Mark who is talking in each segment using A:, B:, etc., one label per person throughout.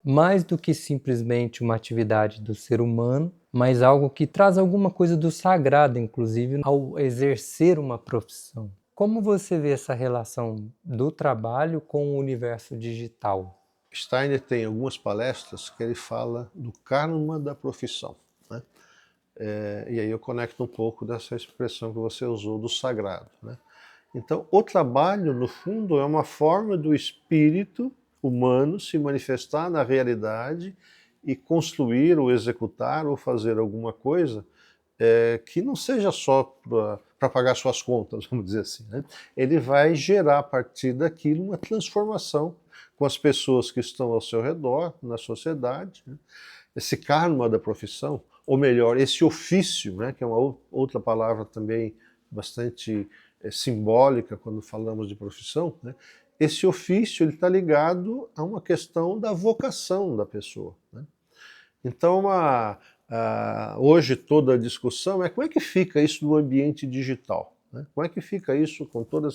A: mais do que simplesmente uma atividade do ser humano, mas algo que traz alguma coisa do sagrado, inclusive, ao exercer uma profissão. Como você vê essa relação do trabalho com o universo digital?
B: Steiner tem algumas palestras que ele fala do karma da profissão, né? E aí eu conecto um pouco dessa expressão que você usou do sagrado, né? Então, o trabalho, no fundo, é uma forma do espírito humano se manifestar na realidade e construir ou executar ou fazer alguma coisa que não seja só para pagar suas contas, vamos dizer assim, né? Ele vai gerar a partir daquilo uma transformação com as pessoas que estão ao seu redor, na sociedade, né? Esse karma da profissão, ou melhor, esse ofício, né, que é uma outra palavra também bastante simbólica quando falamos de profissão, né? Esse ofício ele está ligado a uma questão da vocação da pessoa, né? Então, hoje toda a discussão é como é que fica isso no ambiente digital, né? Como é que fica isso com toda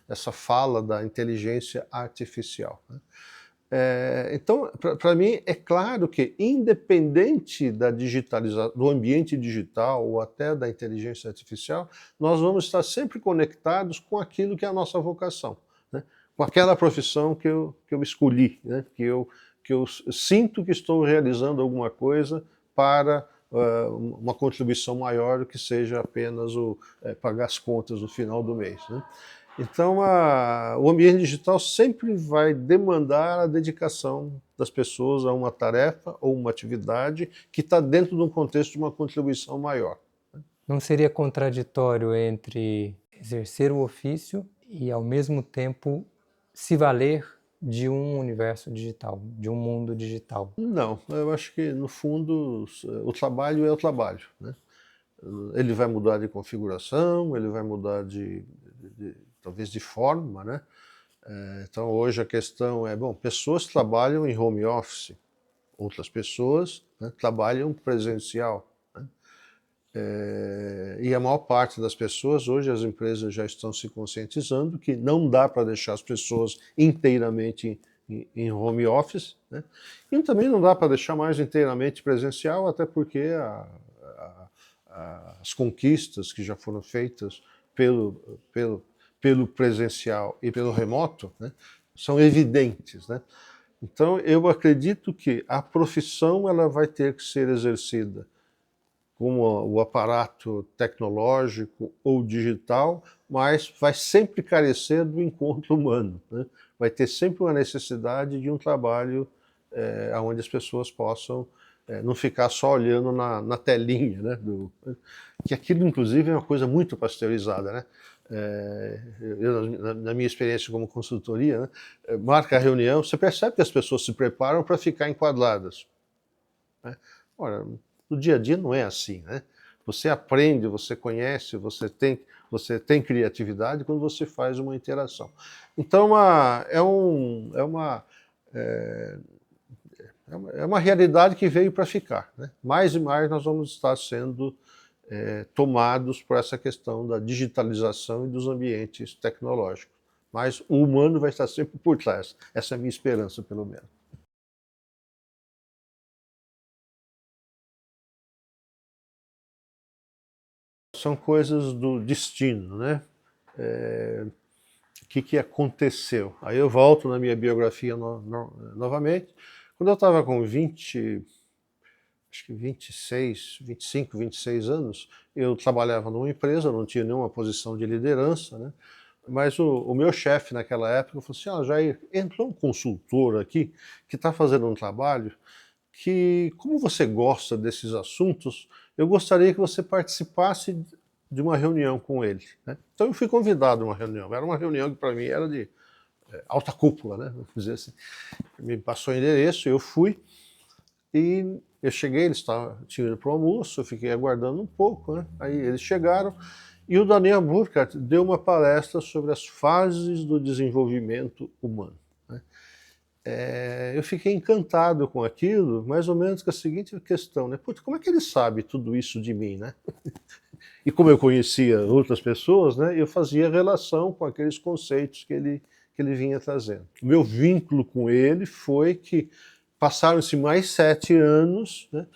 B: essa fala da inteligência artificial, né? Então, para mim, é claro que, independente da digitalização, do ambiente digital ou até da inteligência artificial, nós vamos estar sempre conectados com aquilo que é a nossa vocação, né? Com aquela profissão que eu escolhi, né? Que eu sinto que estou realizando alguma coisa para uma contribuição maior do que seja apenas pagar as contas no final do mês, né? Então, o ambiente digital sempre vai demandar a dedicação das pessoas a uma tarefa ou uma atividade que está dentro de um contexto de uma contribuição maior.
A: Não seria contraditório entre exercer o ofício e, ao mesmo tempo, se valer de um universo digital, de um mundo digital?
B: Não, eu acho que, no fundo, o trabalho é o trabalho, né? Ele vai mudar de configuração, ele vai mudar talvez de forma, né? Então, hoje a questão é, bom, pessoas trabalham em home office, outras pessoas, né, trabalham presencial, né? E a maior parte das pessoas, hoje as empresas já estão se conscientizando que não dá para deixar as pessoas inteiramente em home office, né? E também não dá para deixar mais inteiramente presencial, até porque as conquistas que já foram feitas pelo presencial e pelo remoto, né, são evidentes, né? Então, eu acredito que a profissão ela vai ter que ser exercida com o aparato tecnológico ou digital, mas vai sempre carecer do encontro humano, né? Vai ter sempre uma necessidade de um trabalho onde as pessoas possam não ficar só olhando na telinha, né? Que aquilo, inclusive, é uma coisa muito pasteurizada, né? Na minha experiência como consultoria, né, marca a reunião, você percebe que as pessoas se preparam para ficar enquadradas, né? Ora, no dia a dia não é assim, né? Você aprende, você conhece, você tem criatividade quando você faz uma interação. Então, é, é uma realidade que veio para ficar, né? Mais e mais nós vamos estar sendo tomados por essa questão da digitalização e dos ambientes tecnológicos. Mas o humano vai estar sempre por trás. Essa é a minha esperança, pelo menos. São coisas do destino, né? O que aconteceu? Aí eu volto na minha biografia novamente. Quando eu estava com 20, acho que 26, 25, 26 anos, eu trabalhava numa empresa, não tinha nenhuma posição de liderança, né? Mas o meu chefe naquela época falou assim: Jair, entrou um consultor aqui que está fazendo um trabalho que, como você gosta desses assuntos, eu gostaria que você participasse de uma reunião com ele, né? Então eu fui convidado a uma reunião. Era uma reunião que para mim era de alta cúpula, né? Vamos dizer assim. Me passou o endereço, eu fui e eu cheguei, eles tinham ido para o almoço, eu fiquei aguardando um pouco, né? Aí eles chegaram e o Daniel Burkhardt deu uma palestra sobre as fases do desenvolvimento humano, né? Eu fiquei encantado com aquilo, mais ou menos com a seguinte questão, né? Putz, como é que ele sabe tudo isso de mim, né? E como eu conhecia outras pessoas, né, eu fazia relação com aqueles conceitos que ele vinha trazendo. O meu vínculo com ele foi que passaram-se mais 7 anos, né?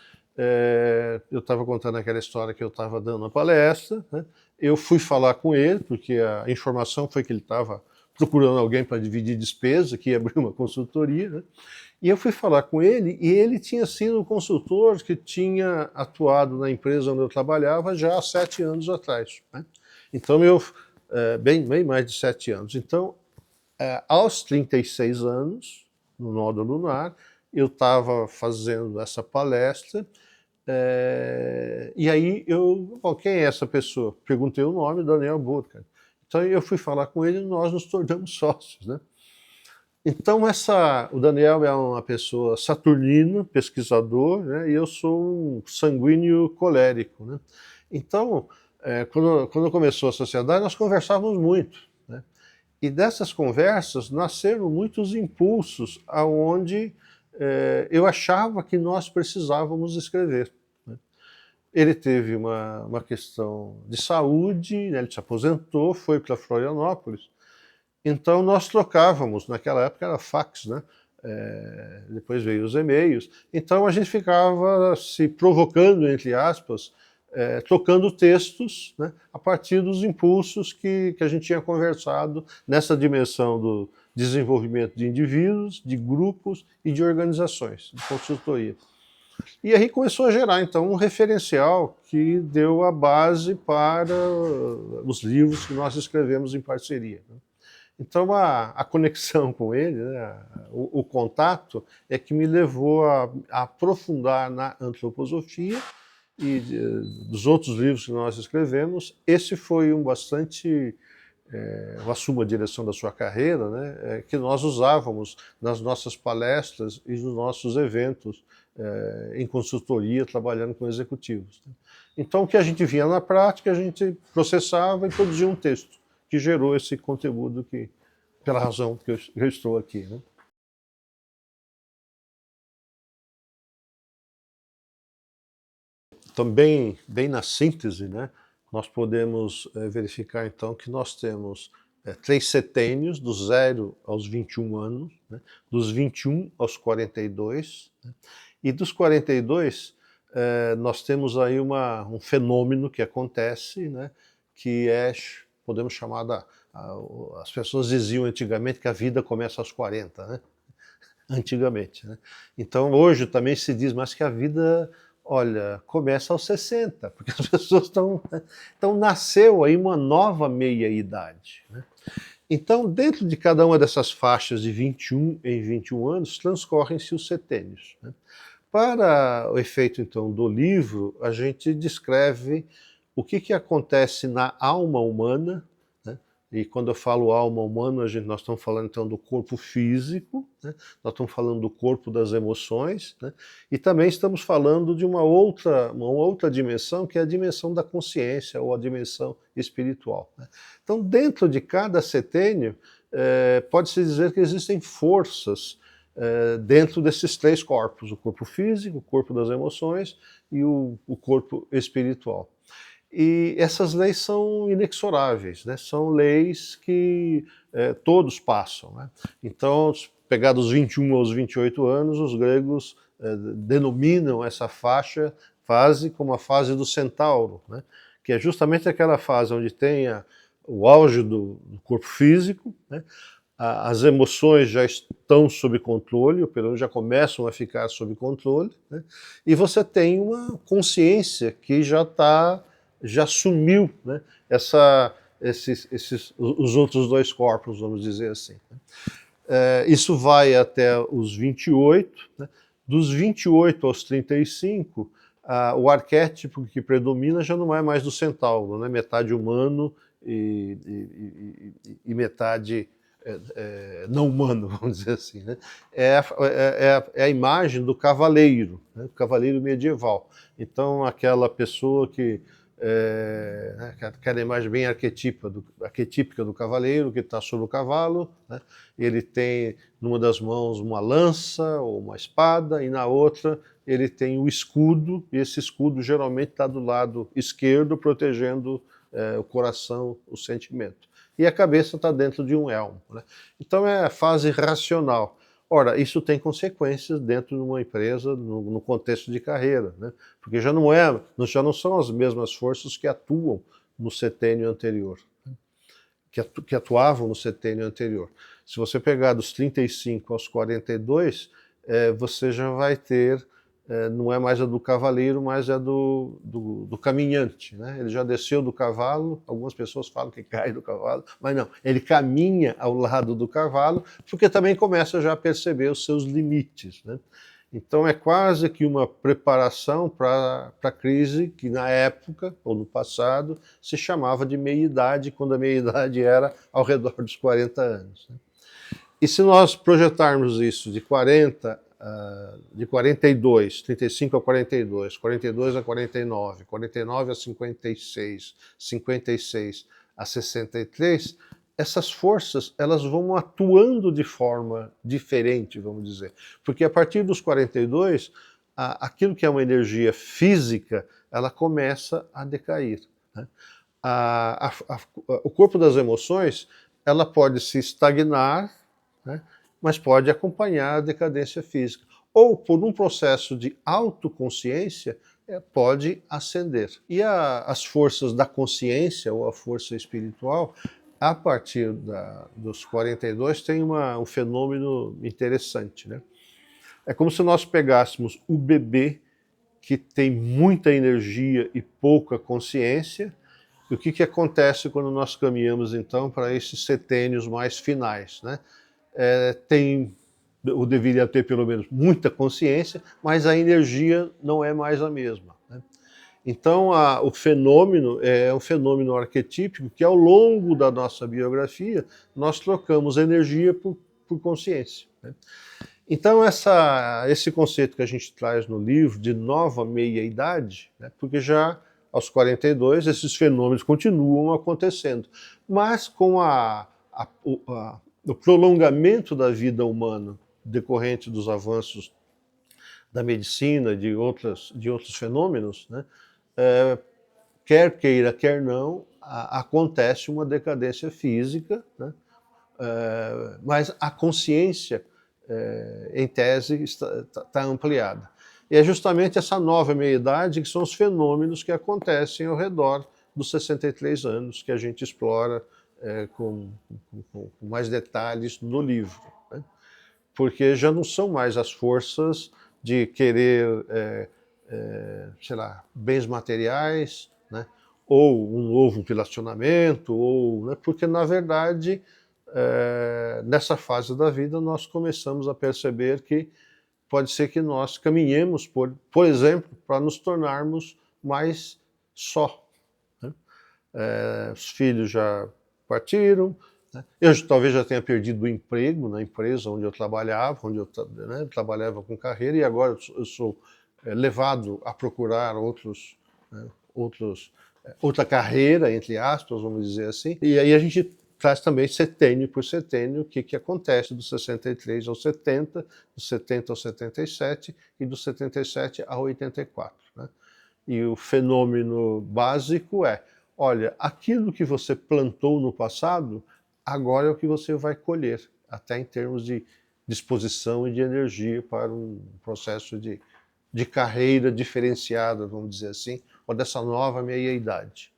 B: Eu estava contando aquela história que eu estava dando a palestra, né? Eu fui falar com ele, porque a informação foi que ele estava procurando alguém para dividir despesa, que ia abrir uma consultoria, né? E eu fui falar com ele, e ele tinha sido um consultor que tinha atuado na empresa onde eu trabalhava já há 7 anos atrás, né? Então, bem mais de 7 anos. Então, aos 36 anos, no Nódulo Lunar, eu estava fazendo essa palestra, e aí quem é essa pessoa? Perguntei o nome, Daniel Burkhardt. Então eu fui falar com ele e nós nos tornamos sócios, né? Então o Daniel é uma pessoa saturnina, pesquisador, né? E eu sou um sanguíneo colérico, né? Então, quando começou a sociedade, nós conversávamos muito, né? E dessas conversas nasceram muitos impulsos aonde eu achava que nós precisávamos escrever, né? Ele teve uma questão de saúde, né? Ele se aposentou, foi para Florianópolis. Então nós trocávamos, naquela época era fax, né? Depois veio os e-mails. Então a gente ficava se provocando, entre aspas, trocando textos, né, a partir dos impulsos que a gente tinha conversado nessa dimensão do desenvolvimento de indivíduos, de grupos e de organizações, de consultoria. E aí começou a gerar, então, um referencial que deu a base para os livros que nós escrevemos em parceria, né? Então, a conexão com ele, né, o contato, é que me levou a aprofundar na antroposofia e dos outros livros que nós escrevemos. Esse foi eu assumo a direção da sua carreira, né, que nós usávamos nas nossas palestras e nos nossos eventos em consultoria, trabalhando com executivos, né? Então, o que a gente via na prática, a gente processava e produzia um texto que gerou esse conteúdo pela razão que eu estou aqui, né? Então, bem na síntese, né, nós podemos verificar, então, que nós temos 3 setênios, do 0 aos 21 anos, né, dos 21 aos 42, né, e dos 42, nós temos aí um fenômeno que acontece, né, que podemos chamar as pessoas diziam antigamente que a vida começa aos 40, né? Antigamente, né? Então hoje também se diz mais que a vida, olha, começa aos 60, porque as pessoas nasceu aí uma nova meia-idade, né? Então, dentro de cada uma dessas faixas de 21 em 21 anos, transcorrem-se os setênios, né? Para o efeito, então, do livro, a gente descreve o que acontece na alma humana, né? E quando eu falo alma humana, nós estamos falando, então, do corpo físico, né? Nós estamos falando do corpo das emoções, né? E também estamos falando de uma outra dimensão, que é a dimensão da consciência, ou a dimensão espiritual, né? Então, dentro de cada setênio, pode-se dizer que existem forças dentro desses 3 corpos: o corpo físico, o corpo das emoções e o corpo espiritual. E essas leis são inexoráveis, né? São leis que todos passam, né? Então, pegar dos 21 aos 28 anos, os gregos denominam essa fase como a fase do centauro, né? Que é justamente aquela fase onde tem o auge do corpo físico, né? As emoções já estão sob controle, ou pelo menos já começam a ficar sob controle, né? E você tem uma consciência que já sumiu, né, os outros 2 corpos, vamos dizer assim, né? Isso vai até os 28, né? Dos 28 aos 35, o arquétipo que predomina já não é mais do centauro, né? Metade humano e metade não humano, vamos dizer assim, né? É a imagem do cavaleiro, né? O cavaleiro medieval. Então, aquela pessoa aquela imagem bem arquetípica do cavaleiro que está sobre o cavalo, né? Ele tem numa das mãos uma lança ou uma espada, e na outra ele tem o escudo, e esse escudo geralmente está do lado esquerdo, protegendo o coração, o sentimento. E a cabeça está dentro de um elmo, né? Então é a fase racional. Ora, isso tem consequências dentro de uma empresa, no contexto de carreira, né? Porque já não são as mesmas forças que atuam no setênio anterior, que atuavam no setênio anterior. Se você pegar dos 35 aos 42, você já vai ter, não é mais a do cavaleiro, mas é do caminhante, né? Ele já desceu do cavalo, algumas pessoas falam que cai do cavalo, mas não, ele caminha ao lado do cavalo, porque também começa já a perceber os seus limites, né? Então é quase que uma preparação para a crise que na época, ou no passado, se chamava de meia-idade, quando a meia-idade era ao redor dos 40 anos, né? E se nós projetarmos isso de 42, 35 a 42, 42 a 49, 49 a 56, 56 a 63, essas forças elas vão atuando de forma diferente, vamos dizer. Porque a partir dos 42, aquilo que é uma energia física, ela começa a decair, né? O corpo das emoções, ela pode se estagnar, né? Mas pode acompanhar a decadência física. Ou, por um processo de autoconsciência, pode ascender. E as forças da consciência, ou a força espiritual, a partir dos 42, tem um fenômeno interessante, né? É como se nós pegássemos o bebê, que tem muita energia e pouca consciência, e o que acontece quando nós caminhamos, então, para esses setênios mais finais, né? Ou deveria ter pelo menos muita consciência, mas a energia não é mais a mesma, né? Então o fenômeno é um fenômeno arquetípico que ao longo da nossa biografia nós trocamos energia por consciência, né? Então esse conceito que a gente traz no livro de nova meia-idade, né, porque já aos 42 esses fenômenos continuam acontecendo, mas com o prolongamento da vida humana decorrente dos avanços da medicina, de outros fenômenos, né, quer queira, quer não, acontece uma decadência física, né, mas a consciência, em tese, está ampliada. E é justamente essa nova meia-idade que são os fenômenos que acontecem ao redor dos 63 anos, que a gente explora com mais detalhes no livro, né? Porque já não são mais as forças de querer, sei lá, bens materiais, né? Ou um novo relacionamento, né? Porque, na verdade, nessa fase da vida, nós começamos a perceber que pode ser que nós caminhemos, por exemplo, para nos tornarmos mais só, né? Os filhos já partiram, né? Eu talvez já tenha perdido o emprego na empresa onde eu trabalhava, né, trabalhava com carreira, e agora eu sou levado a procurar né, outra carreira, entre aspas, vamos dizer assim. E aí a gente traz também setênio por setênio o que acontece dos 63 ao 70, dos 70 ao 77 e dos 77 ao 84, né? E o fenômeno básico olha, aquilo que você plantou no passado, agora é o que você vai colher, até em termos de disposição e de energia para um processo de carreira diferenciada, vamos dizer assim, ou dessa nova meia-idade.